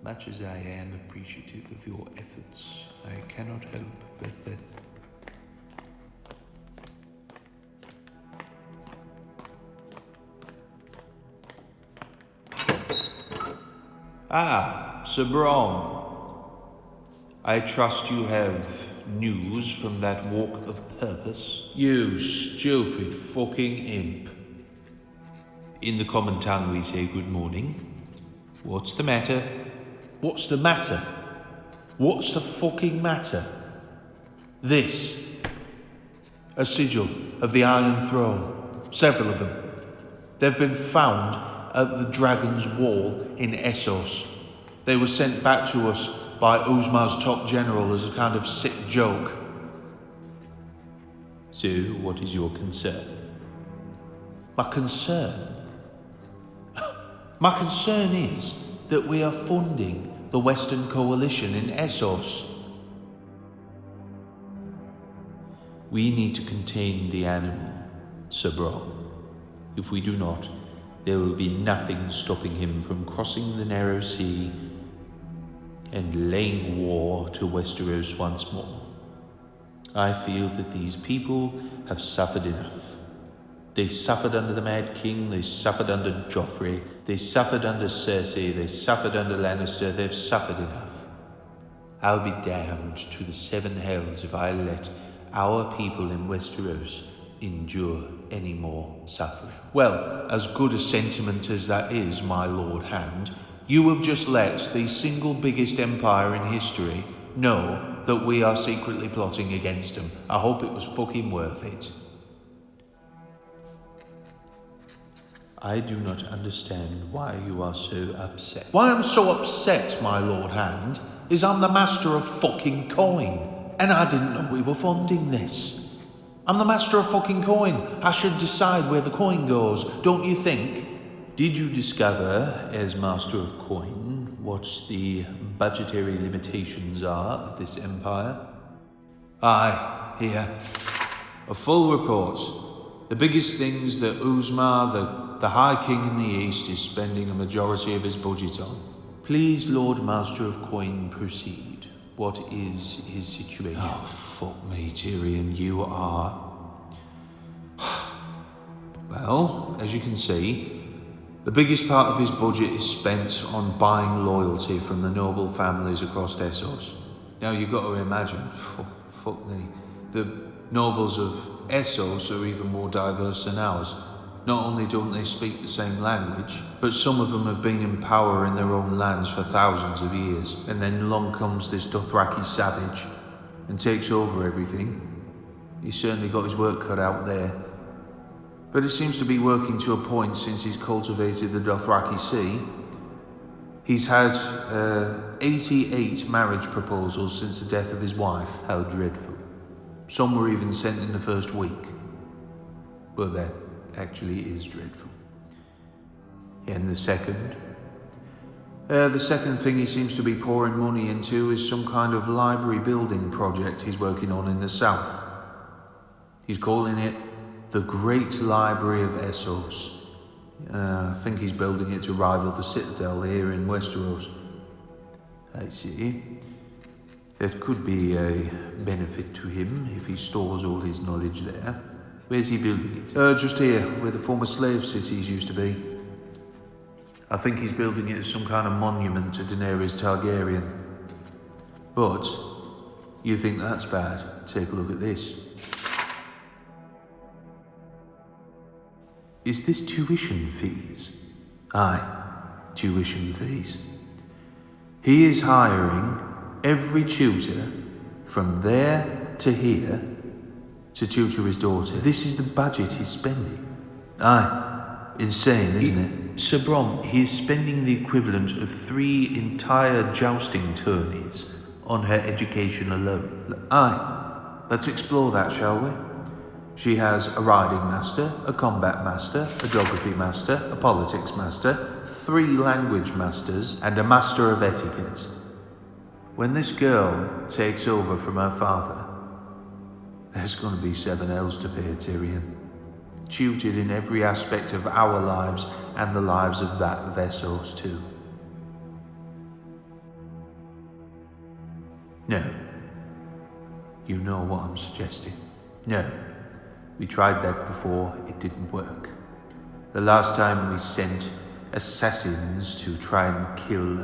Much as I am appreciative of your efforts, I cannot help but that... Ah, Sir Brom. I trust you have news from that walk of purpose? You stupid fucking imp. In the common tongue we say good morning. What's the matter? What's the matter? What's the fucking matter? This. A sigil of the Iron Throne. Several of them. They've been found at the Dragon's Wall in Essos. They were sent back to us by Özmar's top general as a kind of sick joke. So, what is your concern? My concern? My concern is that we are funding the Western Coalition in Essos. We need to contain the animal, Sir Brom. If we do not, there will be nothing stopping him from crossing the narrow sea and laying war to Westeros once more. I feel that these people have suffered enough. They suffered under the Mad King, they suffered under Joffrey, they suffered under Cersei, they suffered under Lannister, they've suffered enough. I'll be damned to the seven hells if I let our people in Westeros endure any more suffering. Well, as good a sentiment as that is, my Lord Hand, you have just let the single biggest empire in history know that we are secretly plotting against them. I hope it was fucking worth it. I do not understand why you are so upset. Why I'm so upset, my Lord Hand, is I'm the master of fucking coin, and I didn't know we were funding this. I'm the master of fucking coin. I should decide where the coin goes, don't you think? Did you discover, as master of coin, what the budgetary limitations are of this empire? Aye, here. A full report. The biggest things that Özmar, the High King in the East, is spending a majority of his budget on. Please, Lord Master of Coin, proceed. What is his situation? Oh, fuck me, Tyrion, you are... Well, as you can see, the biggest part of his budget is spent on buying loyalty from the noble families across Essos. Now, you've got to imagine, fuck me, the nobles of Essos are even more diverse than ours. Not only don't they speak the same language, but some of them have been in power in their own lands for thousands of years. And then along comes this Dothraki savage and takes over everything. He's certainly got his work cut out there. But it seems to be working to a point since he's cultivated the Dothraki Sea. He's had 88 marriage proposals since the death of his wife. How dreadful. Some were even sent in the first week. Well, that actually is dreadful. And the second thing he seems to be pouring money into is some kind of library building project he's working on in the south. He's calling it the Great Library of Essos. I think he's building it to rival the Citadel here in Westeros. I see. That could be a benefit to him if he stores all his knowledge there. Where's he building it? Just here, where the former slave cities used to be. I think he's building it as some kind of monument to Daenerys Targaryen. But, you think that's bad? Take a look at this. Is this tuition fees? Aye, tuition fees. He is hiring every tutor from there to here to tutor his daughter. This is the budget he's spending. Aye, insane, isn't it? Sir Brom, he is spending the equivalent of 3 entire jousting tourneys on her education alone. Aye, let's explore that, shall we? She has a riding master, a combat master, a geography master, a politics master, 3 language masters, and a master of etiquette. When this girl takes over from her father, there's going to be 7 L's to pay, Tyrion. Tutored in every aspect of our lives and the lives of that of Essos too. No. You know what I'm suggesting. No. We tried that before, it didn't work. The last time we sent assassins to try and kill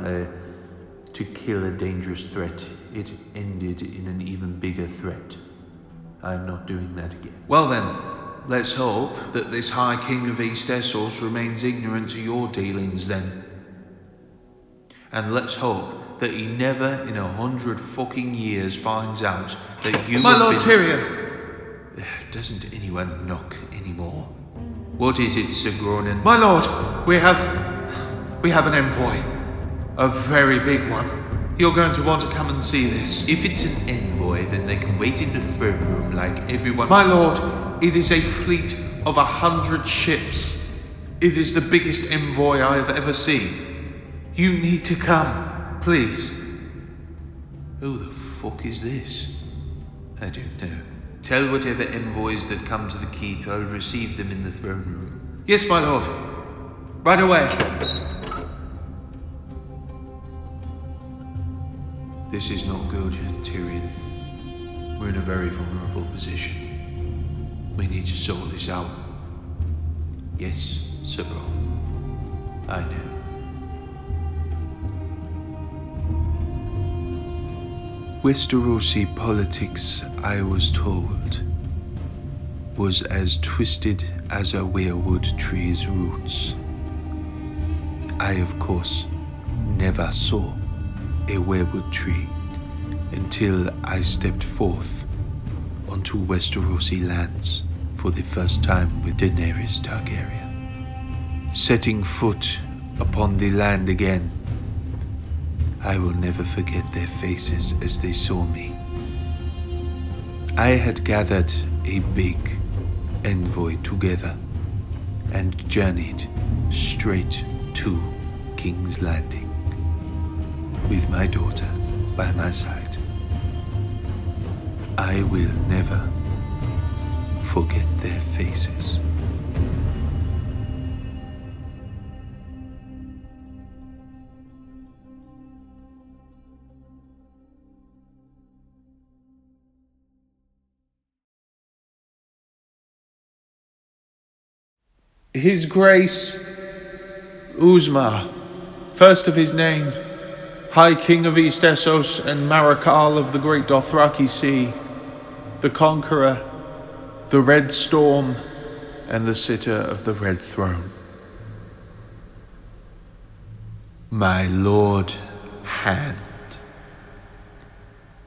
a dangerous threat, it ended in an even bigger threat. I'm not doing that again. Well then, let's hope that this High King of East Essos remains ignorant to your dealings then. And let's hope that he never in 100 fucking years finds out that you My Lord Tyrion! Doesn't anyone knock anymore? What is it, Sir Gronin? My lord, we have an envoy. A very big one. You're going to want to come and see this. If it's an envoy, then they can wait in the throne room like everyone. My lord, it is a fleet of 100 ships. It is the biggest envoy I have ever seen. You need to come, please. Who the fuck is this? I don't know. Tell whatever envoys that come to the keep, I'll receive them in the throne room. Yes, my lord. Right away. This is not good, Tyrion. We're in a very vulnerable position. We need to sort this out. Yes, Sir Bro. I know. Westerosi politics, I was told, was as twisted as a weirwood tree's roots. I, of course, never saw a weirwood tree until I stepped forth onto Westerosi lands for the first time with Daenerys Targaryen. Setting foot upon the land again, I will never forget their faces as they saw me. I had gathered a big envoy together and journeyed straight to King's Landing with my daughter by my side. I will never forget their faces. His Grace Özmar, first of his name, High King of East Essos and Marechal of the Great Dothraki Sea, the Conqueror, the Red Storm, and the Sitter of the Red Throne. My Lord Hand.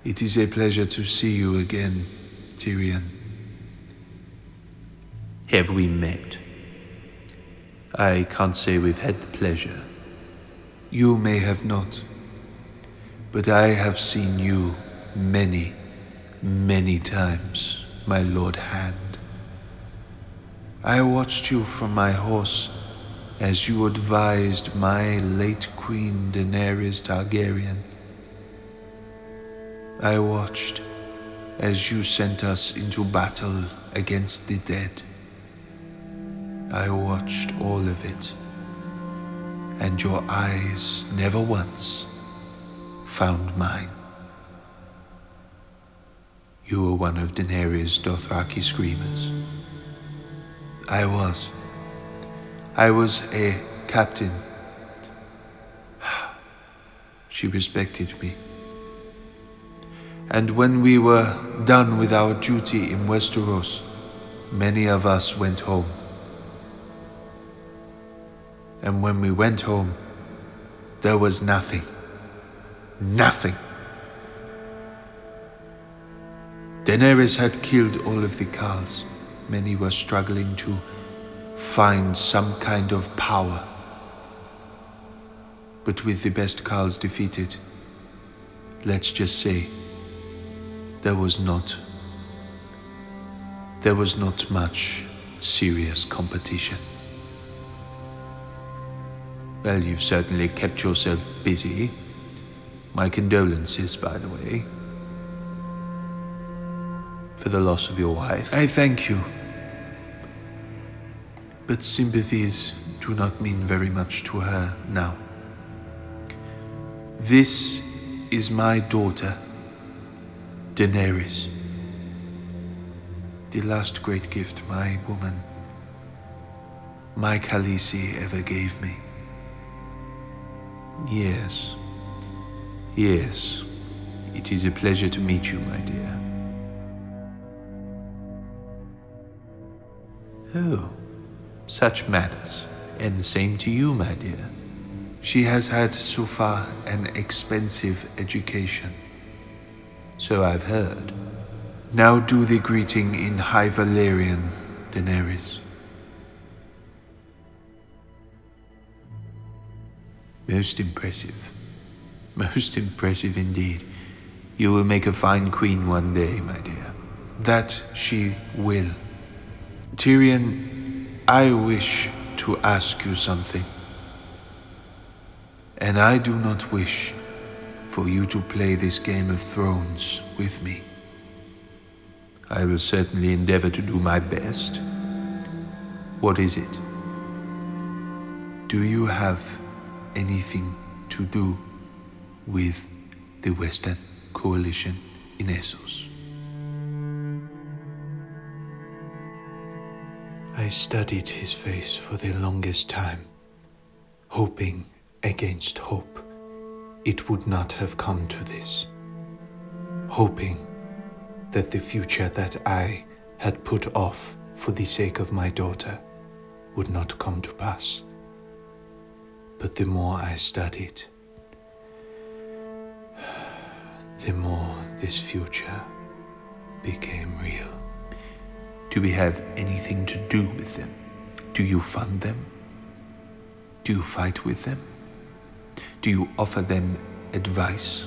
It is a pleasure to see you again, Tyrion. Have we met? I can't say we've had the pleasure. You may have not, but I have seen you many, many times, my Lord Hand. I watched you from my horse as you advised my late Queen Daenerys Targaryen. I watched as you sent us into battle against the dead. I watched all of it, and your eyes never once found mine. You were one of Daenerys' Dothraki screamers. I was a captain. She respected me. And when we were done with our duty in Westeros, many of us went home. And when we went home, there was nothing. Nothing. Daenerys had killed all of the Khals. Many were struggling to find some kind of power. But with the best Khals defeated, let's just say, there was not much serious competition. Well, you've certainly kept yourself busy. My condolences, by the way, for the loss of your wife. I thank you. But sympathies do not mean very much to her now. This is my daughter, Daenerys, the last great gift my woman, my Khaleesi, ever gave me. Yes, yes, it is a pleasure to meet you, my dear. Oh, such manners, and the same to you, my dear. She has had so far an expensive education, so I've heard. Now do the greeting in High Valyrian, Daenerys. Most impressive. Most impressive indeed. You will make a fine queen one day, my dear. That she will. Tyrion, I wish to ask you something. And I do not wish for you to play this Game of Thrones with me. I will certainly endeavor to do my best. What is it? Do you have anything to do with the Western Coalition in Essos? I studied his face for the longest time, hoping against hope it would not have come to this, hoping that the future that I had put off for the sake of my daughter would not come to pass. But the more I studied, the more this future became real. Do we have anything to do with them? Do you fund them? Do you fight with them? Do you offer them advice?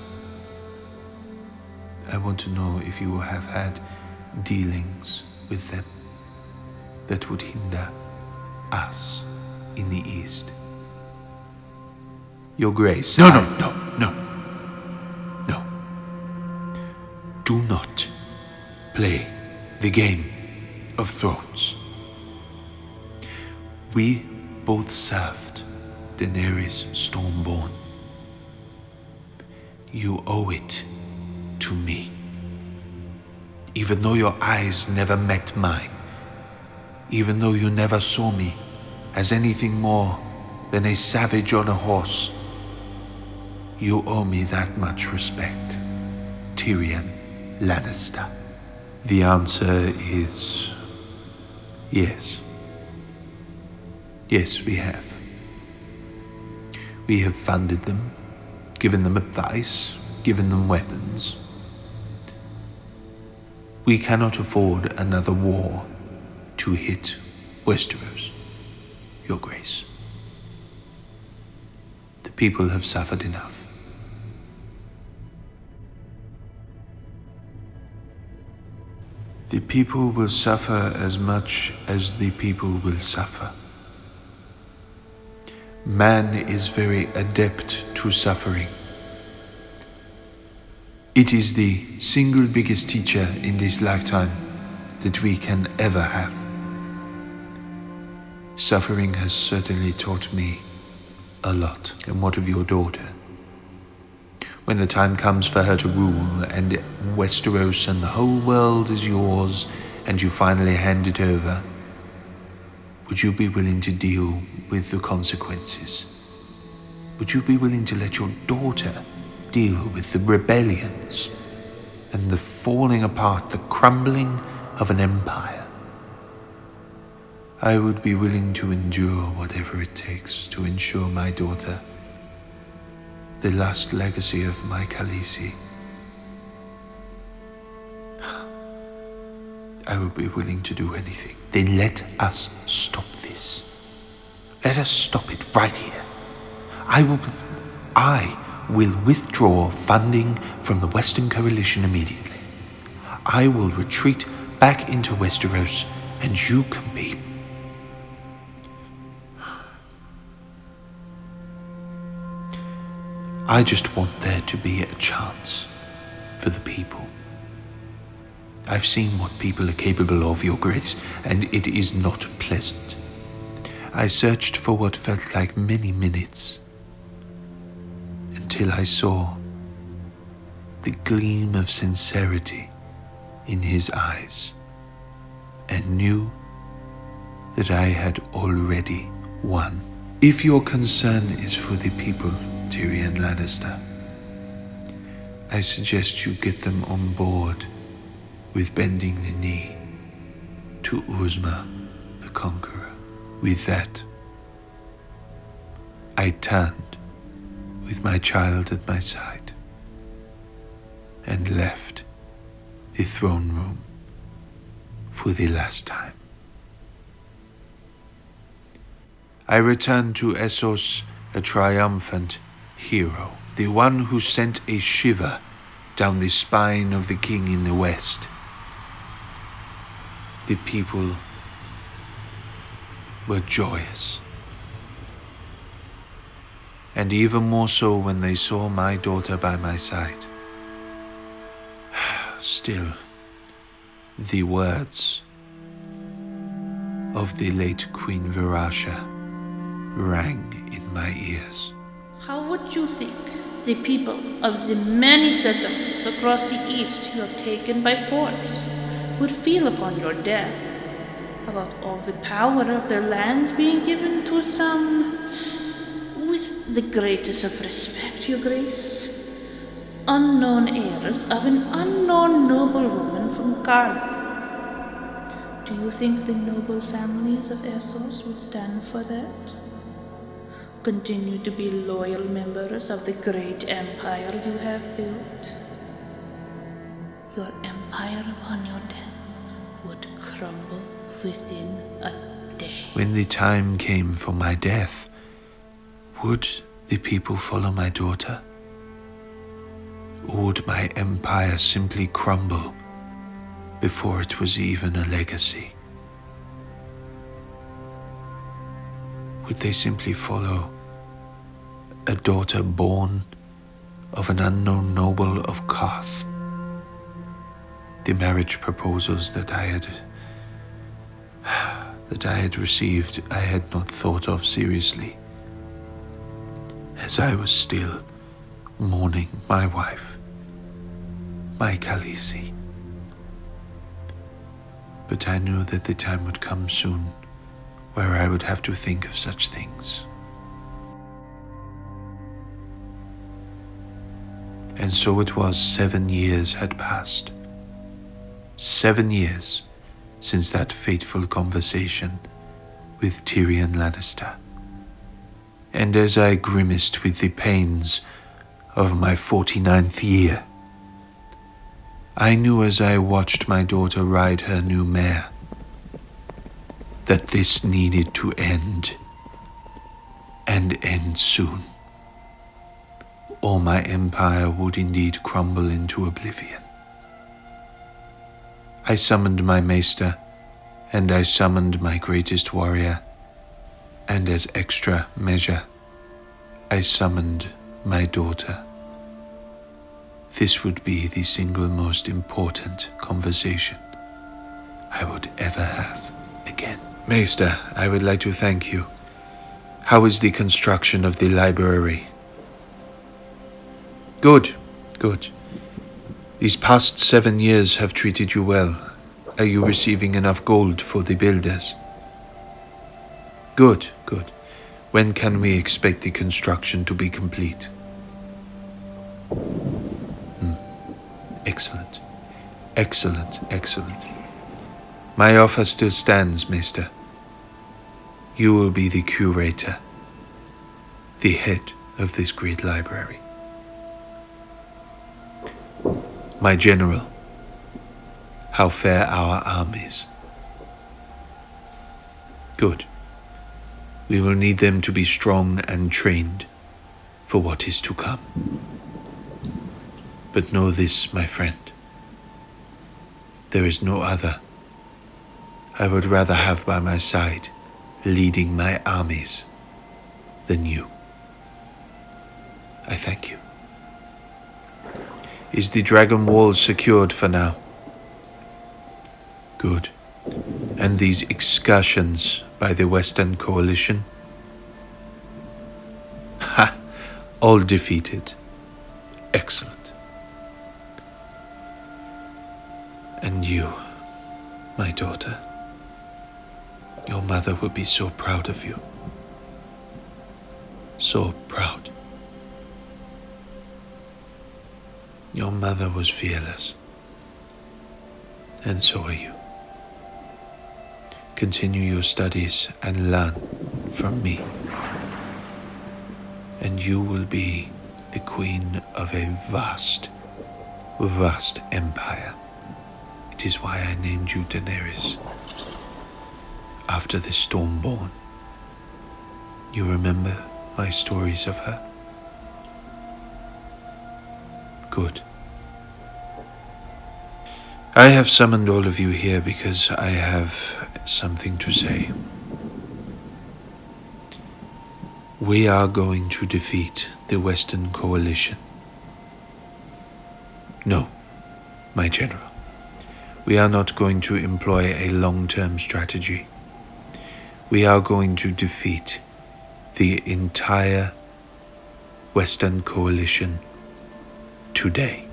I want to know if you have had dealings with them that would hinder us in the East. Your Grace. No. Do not play the Game of Thrones. We both served Daenerys Stormborn. You owe it to me. Even though your eyes never met mine, even though you never saw me as anything more than a savage on a horse, you owe me that much respect, Tyrion Lannister. The answer is yes. Yes, we have. We have funded them, given them advice, given them weapons. We cannot afford another war to hit Westeros, Your Grace. The people have suffered enough. The people will suffer as much as the people will suffer. Man is very adept to suffering. It is the single biggest teacher in this lifetime that we can ever have. Suffering has certainly taught me a lot. And what of your daughter? When the time comes for her to rule, and Westeros and the whole world is yours, and you finally hand it over, would you be willing to deal with the consequences? Would you be willing to let your daughter deal with the rebellions and the falling apart, the crumbling of an empire? I would be willing to endure whatever it takes to ensure my daughter the last legacy of my Khaleesi. I would be willing to do anything. Then let us stop this. Let us stop it right here. I will withdraw funding from the Western Coalition immediately. I will retreat back into Westeros, and you can be... I just want there to be a chance for the people. I've seen what people are capable of, Your Grace, and it is not pleasant. I searched for what felt like many minutes until I saw the gleam of sincerity in his eyes, and knew that I had already won. If your concern is for the people, Tyrion Lannister, I suggest you get them on board with bending the knee to Özmar, the Conqueror. With that, I turned with my child at my side and left the throne room for the last time. I returned to Essos a triumphant hero, the one who sent a shiver down the spine of the king in the west. The people were joyous, and even more so when they saw my daughter by my side. Still, the words of the late Queen Virasha rang in my ears. How would you think the people of the many settlements across the east you have taken by force would feel upon your death, about all the power of their lands being given to some, with the greatest of respect, your grace, unknown heirs of an unknown noblewoman from Garth? Do you think the noble families of Essos would stand for that? Continue to be loyal members of the great empire you have built? Your empire upon your death would crumble within a day. When the time came for my death, would the people follow my daughter? Or would my empire simply crumble before it was even a legacy? Would they simply follow a daughter born of an unknown noble of Karth? The marriage proposals that I had received, I had not thought of seriously, as I was still mourning my wife, my Khaleesi. But I knew that the time would come soon where I would have to think of such things. And so it was. 7 years had passed. 7 years since that fateful conversation with Tyrion Lannister. And as I grimaced with the pains of my 49th year, I knew as I watched my daughter ride her new mare that this needed to end, and end soon, or my empire would indeed crumble into oblivion. I summoned my maester, and I summoned my greatest warrior, and as extra measure, I summoned my daughter. This would be the single most important conversation I would ever have again. Maester, I would like to thank you. How is the construction of the library? Good, good. These past 7 years have treated you well. Are you receiving enough gold for the builders? Good, good. When can we expect the construction to be complete? Excellent, excellent, excellent. My offer still stands, Maester. You will be the curator, the head of this great library. My general, how fare our armies? Good. We will need them to be strong and trained for what is to come. But know this, my friend. There is no other I would rather have by my side, leading my armies, than you. I thank you. Is the dragon wall secured for now? Good. And these excursions by the Western Coalition? Ha! All defeated. Excellent. And you, my daughter, your mother would be so proud of you. So proud. Your mother was fearless. And so are you. Continue your studies and learn from me. And you will be the queen of a vast, vast empire. It is why I named you Daenerys, after the Stormborn. You remember my stories of her? Good. I have summoned all of you here because I have something to say. We are going to defeat the Western Coalition. No, my general. We are not going to employ a long-term strategy. We are going to defeat the entire Western Coalition today.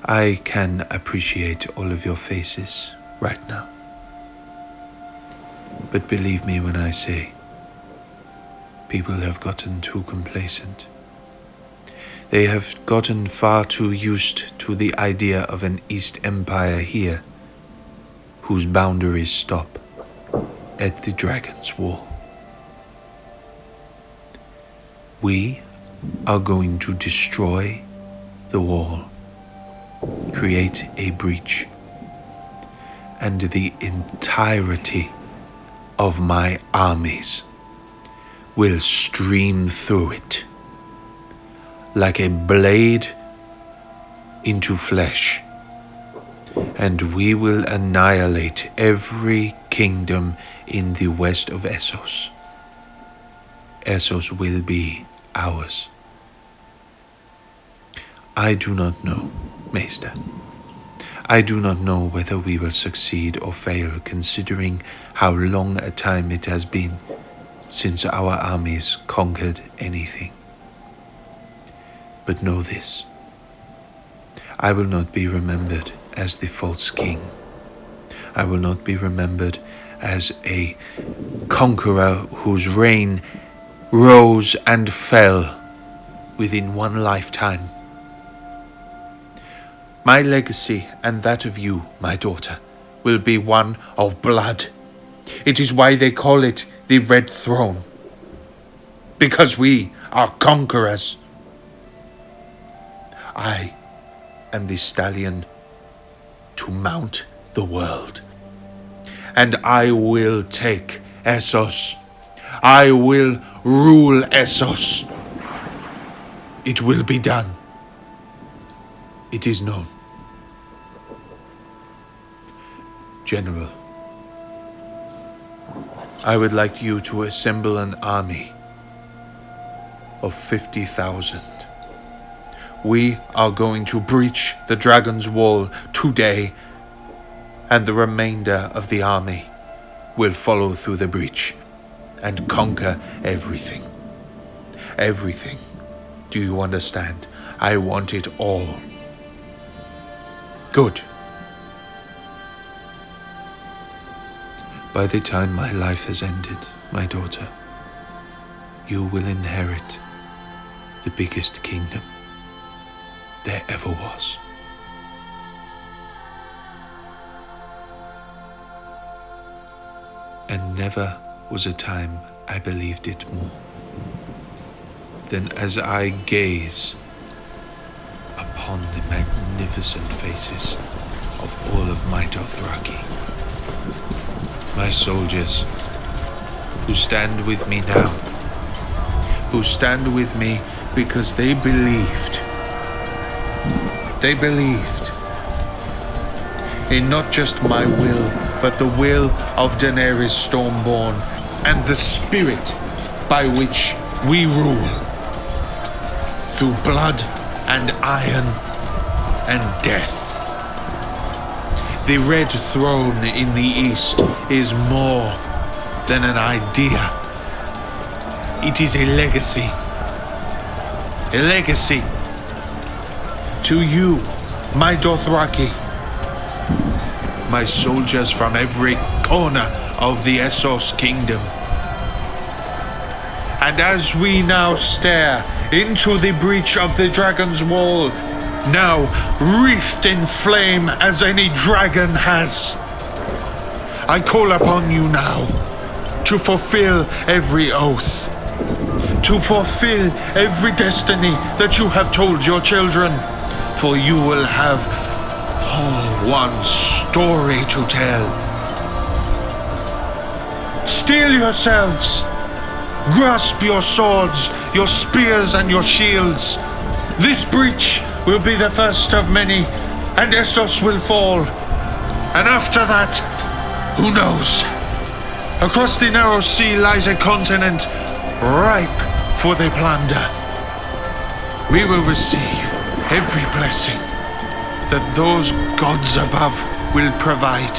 I can appreciate all of your faces right now. But believe me when I say, people have gotten too complacent. They have gotten far too used to the idea of an East Empire here, whose boundaries stop at the Dragon's Wall. We are going to destroy the wall, create a breach, and the entirety of my armies will stream through it like a blade into flesh, and we will annihilate every kingdom in the west of Essos. Essos will be ours. I do not know, Maester. I do not know whether we will succeed or fail, considering how long a time it has been since our armies conquered anything. But know this, I will not be remembered as the false king. I will not be remembered as a conqueror whose reign rose and fell within one lifetime. My legacy and that of you, my daughter, will be one of blood. It is why they call it the Red Throne. Because we are conquerors. I am the stallion to mount the world. And I will take Essos. I will rule Essos. It will be done. It is known. General, I would like you to assemble an army of 50,000. We are going to breach the Dragon's Wall today, and the remainder of the army will follow through the breach and conquer everything. Everything. Do you understand? I want it all. Good. By the time my life has ended, my daughter, you will inherit the biggest kingdom there ever was. And never was a time I believed it more than as I gaze upon the magnificent faces of all of my Dothraki. My soldiers, who stand with me now, who stand with me because they believed in not just my will, but the will of Daenerys Stormborn and the spirit by which we rule, through blood and iron and death. The Red Throne in the East is more than an idea. It is a legacy. A legacy to you, my Dothraki, my soldiers from every corner of the Essos kingdom. And as we now stare into the breach of the dragon's wall, now wreathed in flame as any dragon has, I call upon you now to fulfill every oath, to fulfill every destiny that you have told your children, for you will have one story to tell. Steel yourselves, grasp your swords, your spears and your shields. This breach will be the first of many, and Essos will fall. And after that, who knows? Across the narrow sea lies a continent ripe for the plunder. We will receive every blessing that those gods above will provide.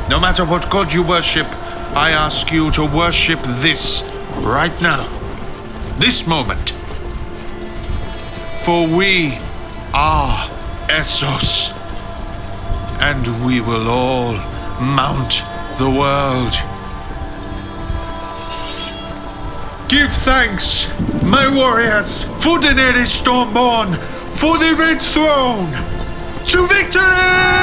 No matter what god you worship, I ask you to worship this right now, this moment. For we are Essos, and we will all mount the world. Give thanks, my warriors, for Daenerys Stormborn, for the Red Throne, to victory!